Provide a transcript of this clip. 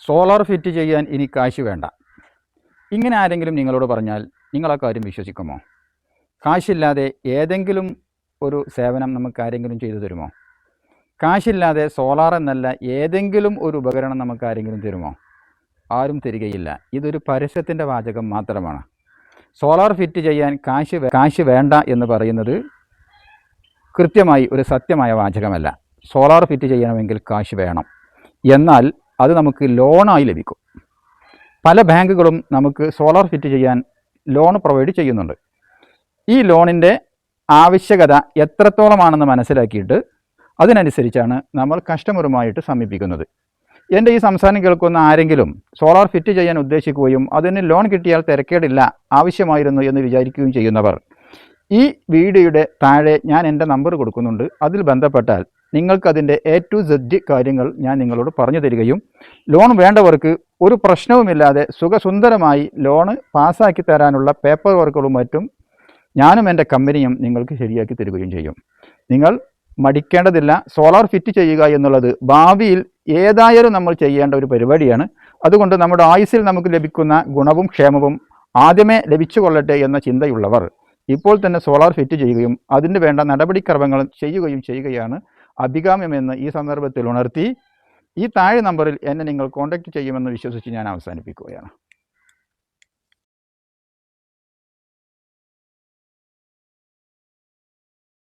Solar fit ചെയ്യാൻ ഇനി കാശ് വേണ്ട. ഇങ്ങനെ ആരെങ്കിലും നിങ്ങളോട് പറഞ്ഞാൽ നിങ്ങൾ ആ കാര്യം വിശ്വസിക്കുമോ? കാശില്ലാതെ ഏതെങ്കിലും ഒരു സേവനം നമുക്ക് ആരെങ്കിലും ചെയ്തു തരുമോ? കാശില്ലാതെ സോളാർ എന്നല്ല ഏതെങ്കിലും ഒരു ഉപകരണം നമുക്ക് ആരെങ്കിലും തരുമോ? ആരും തരികയില്ല. ഇതൊരു പരസ്യത്തിൻ്റെ വാചകം മാത്രമാണ്. സോളാർ ഫിറ്റ് ചെയ്യാൻ കാശ് വേണ്ട എന്ന് പറയുന്നത് കൃത്യമായി ഒരു സത്യമായ വാചകമല്ല. സോളാർ ഫിറ്റ് ചെയ്യണമെങ്കിൽ കാശ് വേണം. എന്നാൽ അത് നമുക്ക് ലോണായി ലഭിക്കും. പല ബാങ്കുകളും നമുക്ക് സോളാർ ഫിറ്റ് ചെയ്യാൻ ലോൺ പ്രൊവൈഡ് ചെയ്യുന്നുണ്ട്. ഈ ലോണിൻ്റെ ആവശ്യകത എത്രത്തോളമാണെന്ന് മനസ്സിലാക്കിയിട്ട് അതിനനുസരിച്ചാണ് നമ്മൾ കസ്റ്റമറുമായിട്ട് സമീപിക്കുന്നത്. എൻ്റെ ഈ സംസാരം കേൾക്കുന്ന ആരെങ്കിലും സോളാർ ഫിറ്റ് ചെയ്യാൻ ഉദ്ദേശിക്കുകയും അതിന് ലോൺ കിട്ടിയാൽ തിരക്കേടില്ല, ആവശ്യമായിരുന്നു എന്ന് വിചാരിക്കുകയും ചെയ്യുന്നവർ, ഈ വീഡിയോയുടെ താഴെ ഞാൻ എൻ്റെ നമ്പർ കൊടുക്കുന്നുണ്ട്. അതിൽ ബന്ധപ്പെട്ടാൽ നിങ്ങൾക്കതിൻ്റെ A to Z കാര്യങ്ങൾ ഞാൻ നിങ്ങളോട് പറഞ്ഞു തരികയും ലോൺ വേണ്ടവർക്ക് ഒരു പ്രശ്നവുമില്ലാതെ സുഖസുന്ദരമായി ലോണ് പാസ്സാക്കി തരാനുള്ള പേപ്പർ വർക്കുകളും മറ്റും ഞാനും എൻ്റെ കമ്പനിയും നിങ്ങൾക്ക് ശരിയാക്കി തരികയും ചെയ്യും. നിങ്ങൾ മടിക്കേണ്ടതില്ല. സോളാർ ഫിറ്റ് ചെയ്യുക എന്നുള്ളത് ഭാവിയിൽ ഏതായാലും നമ്മൾ ചെയ്യേണ്ട ഒരു പരിപാടിയാണ്. അതുകൊണ്ട് നമ്മുടെ ആയുസ്സിൽ നമുക്ക് ലഭിക്കുന്ന ഗുണവും ക്ഷേമവും ആദ്യമേ ലഭിച്ചു കൊള്ളട്ടെ എന്ന ചിന്തയുള്ളവർ ഇപ്പോൾ തന്നെ സോളാർ ഫിറ്റ് ചെയ്യുകയും അതിന് വേണ്ട നടപടിക്രമങ്ങൾ ചെയ്യുകയാണ് അഭികാമ്യമെന്ന് ഈ സന്ദർഭത്തിൽ ഉണർത്തി ഈ താഴെ നമ്പറിൽ എന്നെ നിങ്ങൾ കോൺടാക്റ്റ് ചെയ്യുമെന്ന് വിശ്വസിച്ച് ഞാൻ അവസാനിപ്പിക്കുകയാണ്.